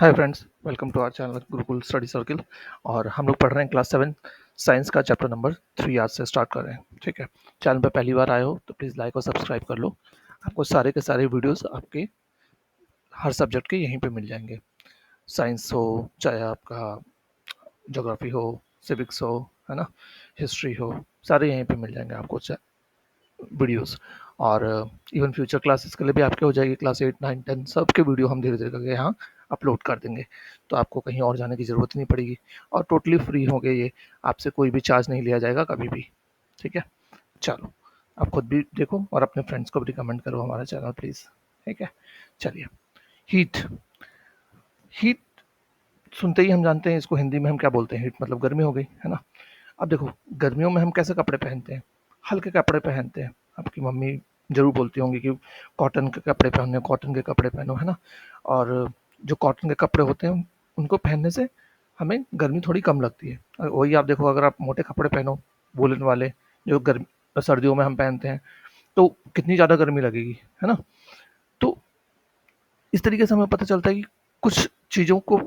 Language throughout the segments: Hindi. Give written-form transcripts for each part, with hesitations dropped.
Hi friends, welcome to our channel Gurukul study circle. और हम लोग पढ़ रहे हैं क्लास 7 साइंस का चैप्टर नंबर 3 आज से स्टार्ट कर रहे हैं। ठीक है, चैनल पे पहली बार आए हो तो प्लीज़ लाइक और सब्सक्राइब कर लो। आपको सारे के सारे वीडियोस आपके हर सब्जेक्ट के यहीं पे मिल जाएंगे। साइंस हो, चाहे आपका ज्योग्राफी हो, सिविक्स हो, है ना, हिस्ट्री हो, सारे यहीं पे मिल जाएंगे आपको वीडियोस। और इवन फ्यूचर क्लासेस के लिए भी आपके हो जाएगी। क्लास 8, 9, 10 सब के वीडियो हम धीरे धीरे करके यहाँ अपलोड कर देंगे, तो आपको कहीं और जाने की ज़रूरत नहीं पड़ेगी। और टोटली फ्री होंगे ये, आपसे कोई भी चार्ज नहीं लिया जाएगा कभी भी। ठीक है, चलो आप खुद भी देखो और अपने फ्रेंड्स को भी रिकमेंड करो हमारा चैनल प्लीज़। ठीक है, चलिए। हीट। हीट सुनते ही हम जानते हैं इसको हिंदी में हम क्या बोलते हैं। हीट मतलब गर्मी हो गई, है ना। अब देखो, गर्मियों में हम कैसे कपड़े पहनते हैं? हल्के कपड़े पहनते हैं। आपकी मम्मी ज़रूर बोलती होंगी कि कॉटन के कपड़े पहनो, कॉटन के कपड़े पहनो, है ना। और जो कॉटन के कपड़े होते हैं उनको पहनने से हमें गर्मी थोड़ी कम लगती है। वही आप देखो, अगर आप मोटे कपड़े पहनो वूलन वाले, जो गर्म सर्दियों में हम पहनते हैं, तो कितनी ज़्यादा गर्मी लगेगी, है ना। तो इस तरीके से हमें पता चलता है कि कुछ चीज़ों को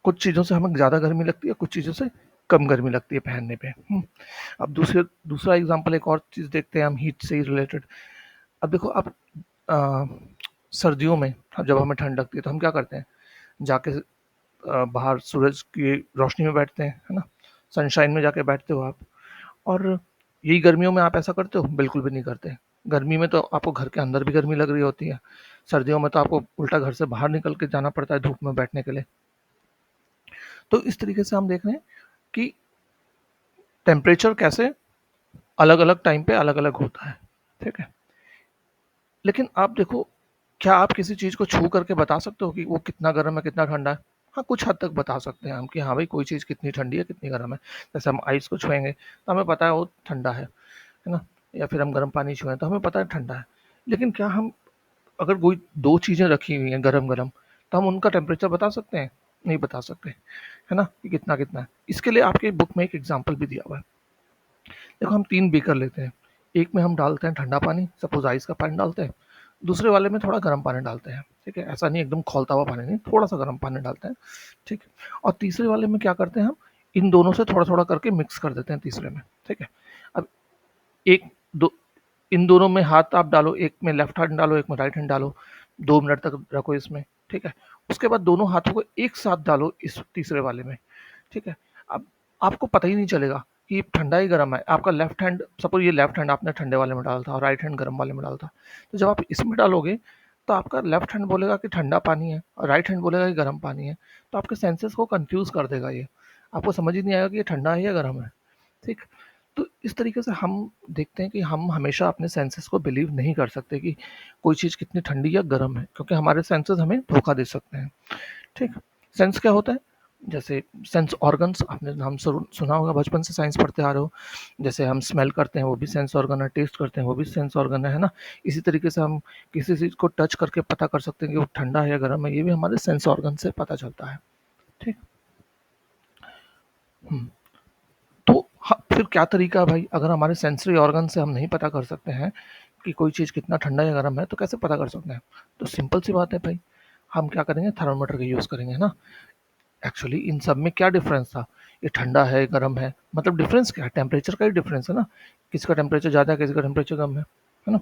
कुछ चीज़ों से हमें ज़्यादा गर्मी लगती है, कुछ चीज़ों से कम गर्मी लगती है पहनने पे। अब दूसरा एग्जांपल, एक और चीज़ देखते हैं हम हीट से ही रिलेटेड। अब देखो, आप अ, सर्दियों में जब हमें ठंड लगती है तो हम क्या करते हैं? जाके बाहर सूरज की रोशनी में बैठते हैं, है ना। सनशाइन में जाके बैठते हो आप। और यही गर्मियों में आप ऐसा करते हो? बिल्कुल भी नहीं करते। गर्मी में तो आपको घर के अंदर भी गर्मी लग रही होती है। सर्दियों में तो आपको उल्टा घर से बाहर निकल के जाना पड़ता है धूप में बैठने के लिए। तो इस तरीके से हम देख रहे हैं कि टेम्परेचर कैसे अलग-अलग टाइम पे अलग-अलग होता है। ठीक है? लेकिन आप देखो, क्या आप किसी चीज़ को छू करके बता सकते हो कि वो कितना गर्म है, कितना ठंडा है? हाँ, कुछ हद तक बता सकते हैं हम कि हाँ भाई, कोई चीज़ कितनी ठंडी है, कितनी गर्म है। जैसे हम आइस को छुएँगे तो हमें पता है वो ठंडा है ना? या फिर हम गर्म पानी छुएँ तो हमें पता है ठंडा है। लेकिन क्या हम, अगर कोई 2 चीज़ें रखी हुई हैं गरम-गरम, तो हम उनका टेम्परेचर बता सकते हैं? नहीं बता सकते, है ना? कि कितना-कितना है। इसके लिए आपके बुक में एक एग्ज़ाम्पल भी दिया हुआ है। देखो, हम 3 बीकर लेते हैं। एक में हम डालते हैं ठंडा पानी, सपोज़ आइस का पानी डालते हैं। दूसरे वाले में थोड़ा गर्म पानी डालते हैं, ठीक है? ऐसा नहीं एकदम खौलता हुआ पानी नहीं, थोड़ा-सा गर्म पानी डालते हैं, ठीक है? और तीसरे वाले में क्या करते हैं हम, इन दोनों से थोड़ा-थोड़ा करके मिक्स कर देते हैं तीसरे में, ठीक है? अब एक दो इन दोनों में हाथ आप डालो, एक में लेफ्ट हैंड डालो, एक में राइट हैंड डालो, 2 मिनट तक रखो इसमें, ठीक है? उसके बाद दोनों हाथों को एक साथ डालो इस तीसरे वाले में, ठीक है? अब आपको पता ही नहीं चलेगा कि ठंडा ही गर्म है। आपका लेफ्ट हैंड, सपोज़ ये लेफ्ट हैंड आपने ठंडे वाले में डाला था और राइट हैंड गर्म वाले में डाला था। तो जब आप इसमें डालोगे, तो आपका लेफ्ट हैंड बोलेगा कि ठंडा पानी है और राइट हैंड बोलेगा कि गर्म पानी है। तो आपके सेंसेस को कन्फ्यूज़ कर देगा ये। आपको समझ ही नहीं आएगा कि ये ठंडा है या गर्म है, ठीक? तो इस तरीके से हम देखते हैं कि हम हमेशा अपने सेंसेस को बिलीव नहीं कर सकते कि कोई चीज़ कितनी ठंडी या गर्म है, क्योंकि हमारे सेंसेस हमें धोखा दे सकते हैं, ठीक? सेंस क्या होता है? जैसे सेंस ऑर्गन्स, आपने नाम सुना होगा, बचपन से साइंस पढ़ते आ रहे हो। जैसे हम स्मेल करते हैं वो भी सेंस ऑर्गन है, टेस्ट करते हैं वो भी सेंस ऑर्गन है ना। इसी तरीके से हम किसी चीज़ को टच करके पता कर सकते हैं कि वो ठंडा है या गर्म है, ये भी हमारे सेंस ऑर्गन से पता चलता है, ठीक। हम्म। तो फिर क्या तरीका है भाई, अगर हमारे सेंसरी ऑर्गन से हम नहीं पता कर सकते हैं कि कोई चीज़ कितना ठंडा या गर्म है, तो कैसे पता कर सकते हैं? तो सिंपल सी बात है भाई, हम क्या करेंगे, थर्मामीटर का यूज़ करेंगे, है ना। एक्चुअली इन सब में क्या डिफरेंस था? ये ठंडा है, गर्म है, मतलब डिफरेंस क्या है? टेम्परेचर का ही डिफरेंस है ना। किसी का टेम्परेचर ज़्यादा है, किसी का टेम्परेचर कम है ना।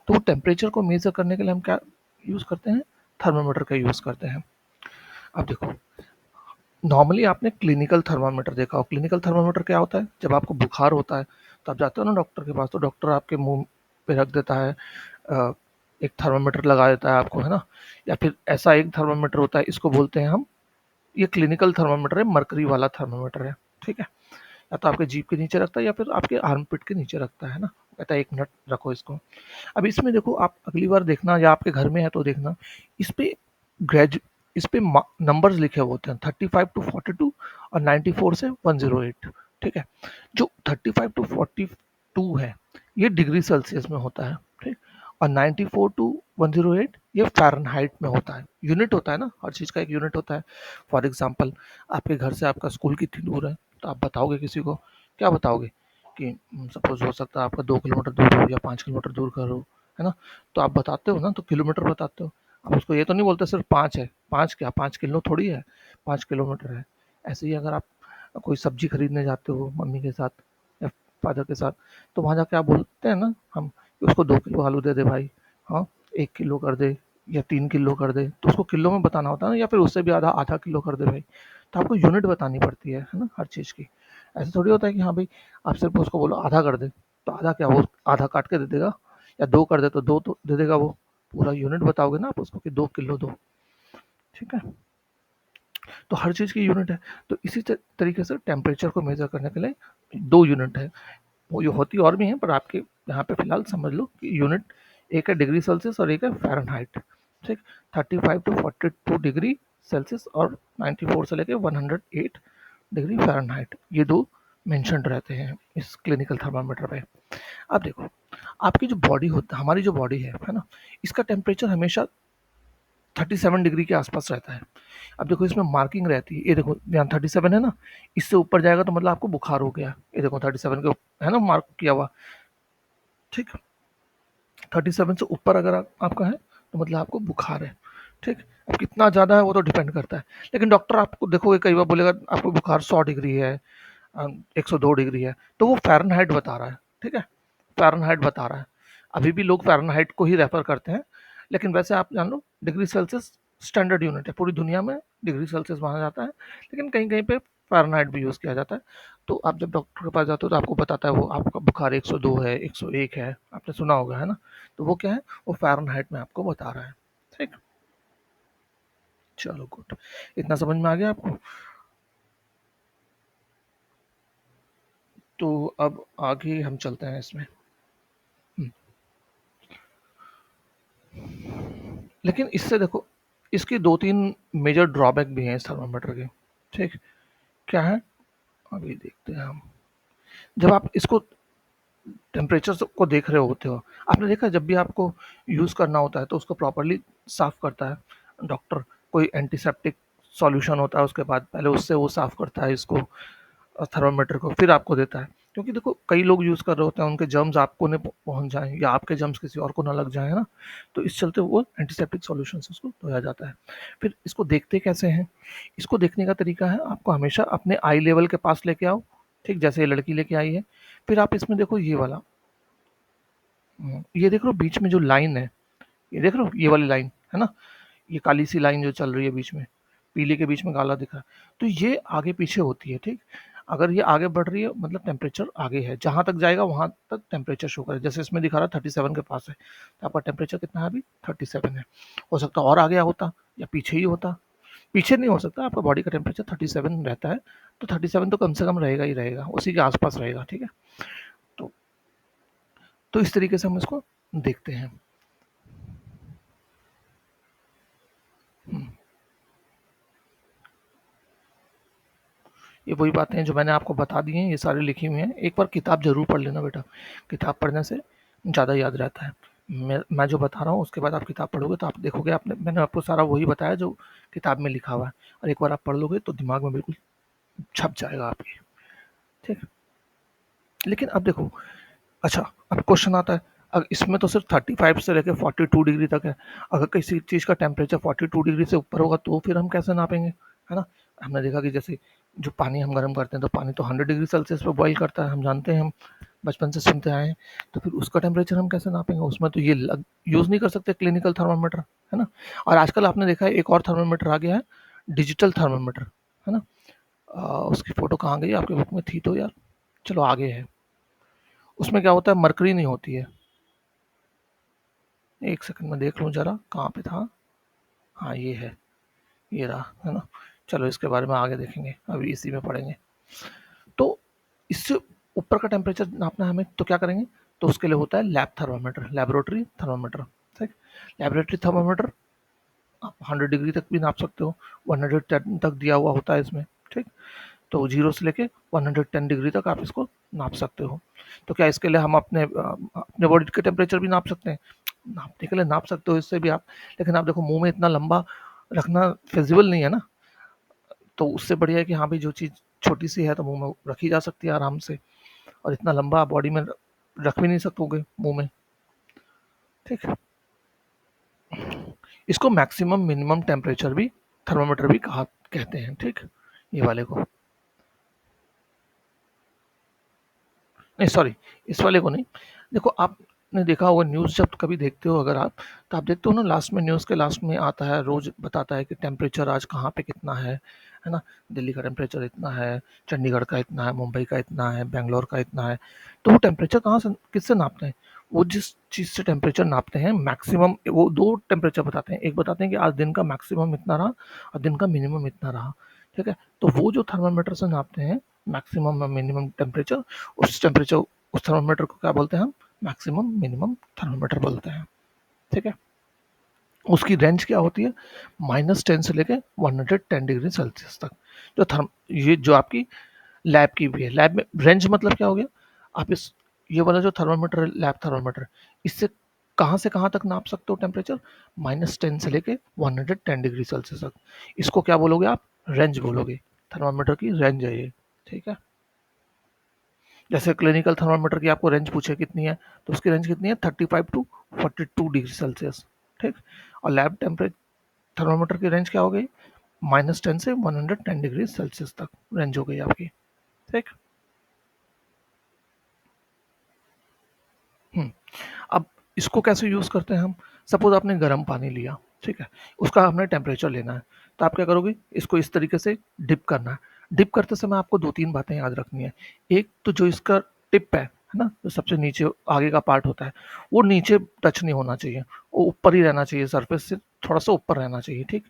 तो वो टेम्परेचर को मेज़र करने के लिए हम क्या यूज़ करते हैं? थर्मामीटर का यूज़ करते हैं। अब देखो, नॉर्मली आपने क्लिनिकल थर्मामीटर देखा हो। क्लिनिकल थर्मामीटर क्या होता है? जब आपको बुखार होता है तो आप जाते हो ना डॉक्टर के पास, तो डॉक्टर आपके मुंह पे रख देता है, एक थर्मामीटर लगा देता है आपको, है ना। या फिर ऐसा एक थर्मामीटर होता है, इसको बोलते हैं हम, ये क्लिनिकल थर्मामीटर है, मरकरी वाला थर्मामीटर है, ठीक है। या तो आपके जीभ के नीचे रखता है या फिर आपके आर्मपिट के नीचे रखता है ना। कहता है 1 मिनट रखो इसको। अब इसमें देखो, आप अगली बार देखना या आपके घर में है तो देखना, इस पे ग्रेजु इस पे नंबर्स लिखे हुए होते हैं, 35 टू 42 और 94 से 108, ठीक है। जो 35 टू 42 है, ये डिग्री सेल्सियस में होता है, ठीक। और 94 टू 108 ये फ़ारेनहाइट में होता है। यूनिट होता है ना, हर चीज़ का एक यूनिट होता है। फॉर एग्जांपल, आपके घर से आपका स्कूल कितनी दूर है, तो आप बताओगे किसी को, क्या बताओगे कि सपोज़ हो सकता है आपका 2 किलोमीटर दूर हो या 5 किलोमीटर दूर घर हो, है ना। तो आप बताते हो ना, तो किलोमीटर बताते हो। अब उसको ये तो नहीं बोलते सिर्फ 5 है, 5 क्या 5 किलो थोड़ी है, 5 किलोमीटर है। ऐसे ही अगर आप कोई सब्जी खरीदने जाते हो मम्मी के साथ या फादर के साथ, तो वहाँ जाके आप बोलते हैं ना हम कि उसको 2 किलो आलू दे दे भाई, हाँ 1 किलो कर दे या 3 किलो कर दे, तो उसको किलो में बताना होता है ना, या फिर उससे भी आधा आधा किलो कर दे भाई। तो आपको यूनिट बतानी पड़ती है ना हर चीज़ की। ऐसे थोड़ी होता है कि हाँ भाई आप सिर्फ उसको बोलो आधा कर दे, तो आधा क्या वो आधा काट के दे देगा, या 2 कर दे तो 2 तो दे देगा वो। पूरा यूनिट बताओगे ना आप उसको कि 2 किलो दो, ठीक है। तो हर चीज़ की यूनिट है। तो इसी तरीके से टेम्परेचर को मेजर करने के लिए 2 यूनिट है। वो ये होती और भी हैं, पर आपके यहाँ पे फिलहाल समझ लो कि यूनिट एक है डिग्री सेल्सियस और एक है फ़ारेनहाइट, ठीक। 35 टू 42 डिग्री सेल्सियस और 94 से लेके 108 डिग्री फ़ारेनहाइट, ये 2 मेंशन्ड रहते हैं इस क्लिनिकल थर्मामीटर पे। अब देखो, आपकी जो बॉडी होता है, हमारी जो बॉडी है ना, इसका टेम्परेचर हमेशा 37 डिग्री के आसपास रहता है। अब देखो इसमें मार्किंग रहती है, ये देखो यहाँ 37 है ना, इससे ऊपर जाएगा तो मतलब आपको बुखार हो गया। ये देखो 37 के है ना मार्क किया हुआ, ठीक। 37 से ऊपर अगर आपका है तो मतलब आपको बुखार है, ठीक। अब कितना ज़्यादा है वो तो डिपेंड करता है, लेकिन डॉक्टर आपको देखोगे कई बार बोलेगा आपको बुखार 100 डिग्री है, 102 डिग्री है, तो वो फ़ारेनहाइट बता रहा है, ठीक है। फ़ारेनहाइट बता रहा है। अभी भी लोग फ़ारेनहाइट को ही रेफर करते हैं, लेकिन वैसे आप जान लो डिग्री सेल्सियस स्टैंडर्ड यूनिट है, पूरी दुनिया में डिग्री सेल्सियस माना जाता है, लेकिन कहीं कहीं पे फ़ारेनहाइट भी यूज़ किया जाता है। तो आप जब डॉक्टर के पास जाते हो तो आपको बताता है वो आपका बुखार 102 है, 101 है, आपने सुना होगा, है ना। तो वो क्या है, वो फ़ारेनहाइट में आपको बता रहा है, ठीक। चलो गुड, इतना समझ में आ गया आपको। तो अब आगे हम चलते हैं इसमें। हम्म, लेकिन इससे देखो, इसकी 2-3 मेजर ड्रॉबैक भी हैं इस थर्मामीटर के, ठीक। क्या है, अभी देखते हैं हम। जब आप इसको टेम्परेचर को देख रहे होते हो, आपने देखा जब भी आपको यूज़ करना होता है तो उसको प्रॉपर्ली साफ़ करता है डॉक्टर। कोई एंटीसेप्टिक सॉल्यूशन होता है, उसके बाद पहले उससे वो साफ़ करता है इसको, थर्मामीटर को, फिर आपको देता है। क्योंकि देखो कई लोग यूज़ कर रहे होते हैं, उनके जर्म्स आपको नहीं पहुंच जाएं या आपके जर्म्स किसी और को ना लग जाए, है ना। तो इस चलते वो एंटीसेप्टिक सॉल्यूशन से उसको धोया जाता है। फिर इसको देखते कैसे हैं, इसको देखने का तरीका है, आपको हमेशा अपने आई लेवल के पास लेके आओ, ठीक। जैसे ये लड़की लेके आई है, फिर आप इसमें देखो ये वाला, ये देख लो बीच में जो लाइन है, ये देख लो ये वाली लाइन, है ना। ये काली सी लाइन जो चल रही है बीच में, पीले के बीच में काला दिख रहा है, तो ये आगे पीछे होती है, ठीक। अगर ये आगे बढ़ रही है मतलब टेम्परेचर आगे है, जहाँ तक जाएगा वहाँ तक टेम्परेचर शो करे। जैसे इसमें दिखा रहा है 37 के पास है, तो आपका टेम्परेचर कितना है अभी, 37 है। हो सकता है और आगे होता या पीछे ही होता, पीछे नहीं हो सकता, आपका बॉडी का टेम्परेचर 37 रहता है, तो 37 तो कम से कम रहेगा ही रहेगा, उसी के आसपास रहेगा, ठीक है। तो तो इस तरीके से हम इसको देखते हैं। हम्म, ये वही बातें हैं जो मैंने आपको बता दी हैं, ये सारी लिखी हुई हैं। एक बार किताब ज़रूर पढ़ लेना बेटा, किताब पढ़ने से ज़्यादा याद रहता है। मैं जो बता रहा हूँ उसके बाद आप किताब पढ़ोगे तो आप देखोगे आपने मैंने आपको सारा वही बताया जो किताब में लिखा हुआ है, और एक बार आप पढ़ लोगे तो दिमाग में बिल्कुल छप जाएगा आपके, ठीक। लेकिन अब देखो, अच्छा, अब क्वेश्चन आता है, अब इसमें तो सिर्फ 35 से लेकर 42 डिग्री तक है। अगर किसी चीज़ का टेम्परेचर 42 डिग्री से ऊपर होगा तो फिर हम कैसे नापेंगे, है ना। हमने देखा कि जैसे जो पानी हम गर्म करते हैं तो पानी तो 100 डिग्री सेल्सियस पे बॉईल करता है, हम जानते हैं, हम बचपन से सुनते आए हैं। तो फिर उसका टेम्परेचर हम कैसे नापेंगे, उसमें तो ये यूज़ नहीं कर सकते क्लिनिकल थर्मामीटर, है ना। और आजकल आपने देखा है एक और थर्मामीटर आ गया है, डिजिटल थर्मामीटर, है ना। उसकी फ़ोटो कहाँ गई, आपकी बुक में थी तो यार, चलो आगे है। उसमें क्या होता है, मरकरी नहीं होती है। एक सेकंड में देख लूँ जरा कहाँ पे था। हाँ ये है, ये रहा, है ना। चलो इसके बारे में आगे देखेंगे, अभी इसी में पढ़ेंगे। तो इससे ऊपर का टेम्परेचर नापना है हमें, तो क्या करेंगे, तो उसके लिए होता है लैब थर्मामीटर, लेबोरेटरी थर्मामीटर, ठीक। लेबोरेटरी थर्मामीटर आप 100 डिग्री तक भी नाप सकते हो, 110 तक दिया हुआ होता है इसमें, ठीक। तो 0 से लेके 110 डिग्री तक आप इसको नाप सकते हो। तो क्या इसके लिए हम अपने बॉडी के टेम्परेचर भी नाप सकते हैं, नापने के लिए नाप सकते हो इससे भी आप। लेकिन आप देखो मुँह में इतना लंबा रखना फिज़िबल नहीं है ना, तो उससे बढ़िया है कि हाँ भाई जो चीज़ छोटी सी है तो मुँह में रखी जा सकती है आराम से, और इतना लंबा आप बॉडी में रख भी नहीं सकोगे मुँह में, ठीक है। इसको मैक्सिमम मिनिमम टेम्परेचर भी थर्मामीटर भी कहा कहते हैं, ठीक, ये वाले को, नहीं सॉरी, इस वाले को नहीं। देखो आपने देखा होगा न्यूज़, जब कभी देखते हो अगर आप, तो आप देखते हो ना लास्ट में, न्यूज़ के लास्ट में आता है, रोज बताता है कि टेम्परेचर आज कहाँ पे कितना है ना, दिल्ली का टेम्परेचर इतना है, चंडीगढ़ का इतना है, मुंबई का इतना है, बेंगलोर का इतना है। तो वो टेम्परेचर कहाँ से किससे नापते हैं? वो जिस चीज़ से टेम्परेचर नापते हैं मैक्सिमम, वो दो टेम्परेचर बताते हैं, एक बताते हैं कि आज दिन का मैक्सिमम इतना रहा और दिन का मिनिमम इतना रहा, ठीक है। तो वो जो थर्मामीटर से नापते हैं मैक्सिमम और मिनिमम टेम्परेचर, उस टेम्परेचर, उस थर्मामीटर को क्या बोलते हैं हम? मैक्सिमम मिनिमम थर्मामीटर बोलते हैं, ठीक है। उसकी रेंज क्या होती है? -10 से लेके 110 डिग्री सेल्सियस तक। जो थर्म ये जो आपकी लैब की भी है, लैब में रेंज मतलब क्या हो गया? आप इस ये वाला जो थर्मामीटर है, लैब थर्मामीटर, इससे कहाँ से कहाँ तक नाप सकते हो टेम्परेचर? -10 से लेके 110 डिग्री सेल्सियस तक। इसको क्या बोलोगे आप? रेंज बोलोगे। थर्मामीटर की रेंज है ये, ठीक है। जैसे क्लिनिकल थर्मामीटर की आपको रेंज पूछे कितनी है, तो उसकी रेंज कितनी है? 35 टू 42 डिग्री सेल्सियस, ठीक। और लैब टेम्परेचर थर्मामीटर की रेंज क्या हो गई? -10 से 110 डिग्री सेल्सियस तक रेंज हो गई आपकी, ठीक। हम्म, अब इसको कैसे यूज़ करते हैं हम? सपोज आपने गर्म पानी लिया, ठीक है, उसका हमने टेम्परेचर लेना है, तो आप क्या करोगे? इसको इस तरीके से डिप करना है। डिप करते समय आपको दो तीन बातें याद रखनी है। एक तो जो इसका टिप है ना, जो सबसे नीचे आगे का पार्ट होता है, वो नीचे टच नहीं होना चाहिए, वो ऊपर ही रहना चाहिए, सरफेस से थोड़ा सा ऊपर रहना चाहिए, ठीक।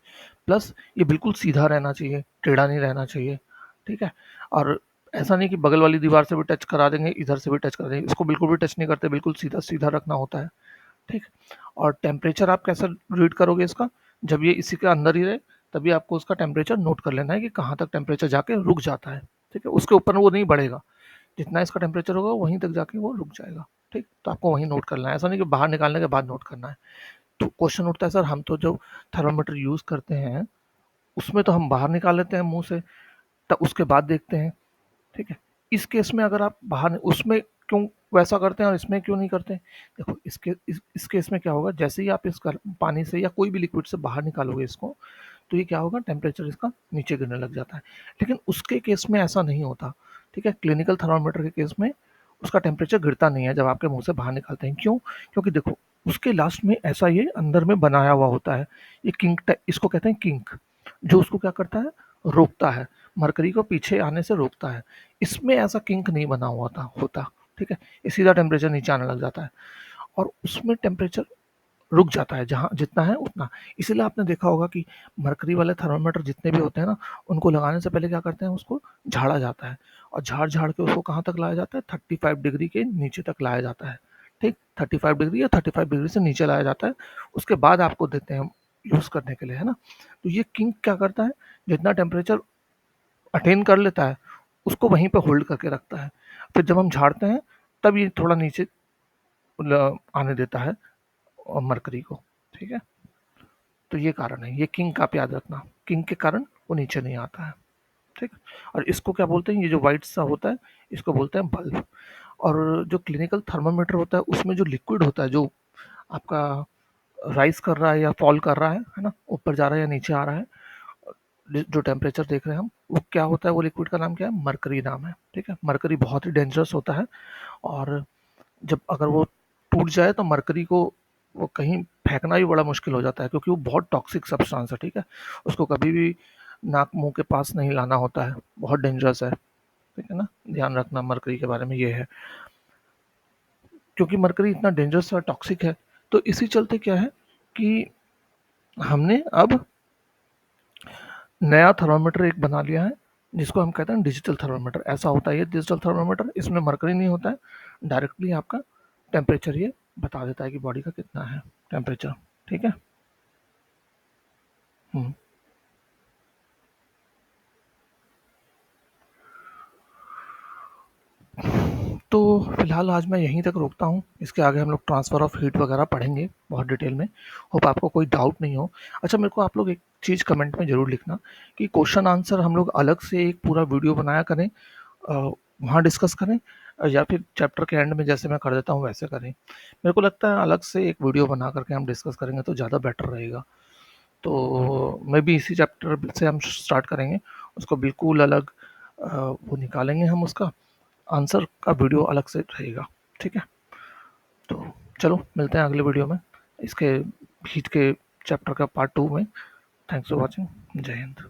प्लस ये बिल्कुल सीधा रहना चाहिए, टेढ़ा नहीं रहना चाहिए, ठीक है। और ऐसा नहीं कि बगल वाली दीवार से भी टच करा देंगे, इधर से भी टच करा देंगे, इसको बिल्कुल भी टच नहीं करते, बिल्कुल सीधा सीधा रखना होता है, ठीक। और टेम्परेचर आप कैसे रीड करोगे इसका? जब ये इसी के अंदर ही रहे, तभी आपको उसका टेम्परेचर नोट कर लेना है कि कहाँ तक टेम्परेचर जाके रुक जाता है, ठीक है। उसके ऊपर वो नहीं बढ़ेगा, जितना इसका टेम्परेचर होगा वहीं तक जाके वो रुक जाएगा, ठीक। तो आपको वहीं नोट करना है, ऐसा नहीं कि बाहर निकालने के बाद नोट करना है। तो क्वेश्चन उठता है, सर हम तो जो थर्मामीटर यूज़ करते हैं उसमें तो हम बाहर निकाल लेते हैं मुंह से, तब उसके बाद देखते हैं, ठीक है। इस केस में अगर आप बाहर उसमें क्यों वैसा करते हैं और इसमें क्यों नहीं करते? देखो इस केस में क्या होगा, जैसे ही आप इस पानी से या कोई भी लिक्विड से बाहर निकालोगे इसको, तो ये क्या होगा, टेम्परेचर इसका नीचे गिरने लग जाता है। लेकिन उसके केस में ऐसा नहीं होता, ठीक है। क्लिनिकल थर्मामीटर के केस में उसका टेम्परेचर गिरता नहीं है जब आपके मुंह से बाहर निकालते हैं। क्यों? क्योंकि देखो उसके लास्ट में ऐसा ये अंदर में बनाया हुआ होता है, ये किंक, इसको कहते हैं किंक, जो उसको क्या करता है, रोकता है, मरकरी को पीछे आने से रोकता है। इसमें ऐसा किंक नहीं बना हुआ था होता, ठीक है। ये सीधा टेम्परेचर नीचे आने लग जाता है और उसमें टेम्परेचर रुक जाता है जहाँ जितना है उतना। इसीलिए आपने देखा होगा कि मरकरी वाले थर्मामीटर जितने भी होते हैं ना, उनको लगाने से पहले क्या करते हैं, उसको झाड़ा जाता है और झाड़ झाड़ के उसको कहाँ तक लाया जाता है? 35 डिग्री के नीचे तक लाया जाता है, ठीक। 35 डिग्री या 35 डिग्री से नीचे लाया जाता है, उसके बाद आपको देते हैं यूज़ करने के लिए, है ना। तो ये किंक क्या करता है, जितना टेम्परेचर अटेन कर लेता है उसको वहीं पे होल्ड करके रखता है। फिर जब हम झाड़ते हैं तब ये थोड़ा नीचे आने देता है मरकरी को, ठीक है। तो ये कारण है, ये किंग का आप याद रखना, किंग के कारण वो नीचे नहीं आता है, ठीक। और इसको क्या बोलते हैं, ये जो व्हाइट सा होता है इसको बोलते हैं बल्ब। और जो क्लिनिकल थर्मामीटर होता है उसमें जो लिक्विड होता है, जो आपका राइज कर रहा है या फॉल कर रहा है ना, ऊपर जा रहा है या नीचे आ रहा है, जो टेम्परेचर देख रहे हैं हम, वो क्या होता है, वो लिक्विड का नाम क्या है? मरकरी नाम है, ठीक है। मरकरी बहुत ही डेंजरस होता है और जब अगर वो टूट जाए तो मरकरी को वो कहीं फेंकना भी बड़ा मुश्किल हो जाता है, क्योंकि वो बहुत टॉक्सिक सब्सटेंस है, ठीक है। उसको कभी भी नाक मुंह के पास नहीं लाना होता है, बहुत डेंजरस है, ठीक है ना। ध्यान रखना मरकरी के बारे में ये है, क्योंकि मरकरी इतना डेंजरस और टॉक्सिक है। तो इसी चलते क्या है कि हमने अब नया थर्मामीटर एक बना लिया है, जिसको हम कहते हैं डिजिटल थर्मामीटर। ऐसा होता है ये डिजिटल थर्मामीटर, इसमें मरकरी नहीं होता है, डायरेक्टली आपका टेम्परेचर ये बता देता है कि बॉडी का कितना है टेम्परेचर, ठीक है। हम्म, तो फिलहाल आज मैं यहीं तक रोकता हूँ, इसके आगे हम लोग ट्रांसफ़र ऑफ हीट वगैरह पढ़ेंगे बहुत डिटेल में। होप आपको कोई डाउट नहीं हो। अच्छा, मेरे को आप लोग एक चीज़ कमेंट में ज़रूर लिखना कि क्वेश्चन आंसर हम लोग अलग से एक पूरा वीडियो बनाया करें, वहाँ डिस्कस करें, या फिर चैप्टर के एंड में जैसे मैं कर देता हूँ वैसे करें। मेरे को लगता है अलग से एक वीडियो बना करके हम डिस्कस करेंगे तो ज़्यादा बेटर रहेगा, तो मे बी इसी चैप्टर से हम स्टार्ट करेंगे, उसको बिल्कुल अलग वो निकालेंगे हम, उसका आंसर का वीडियो अलग से रहेगा, ठीक है। तो चलो मिलते हैं अगले वीडियो में, इसके हीट के चैप्टर का पार्ट 2 में। Thanks for watching. जय हिंद।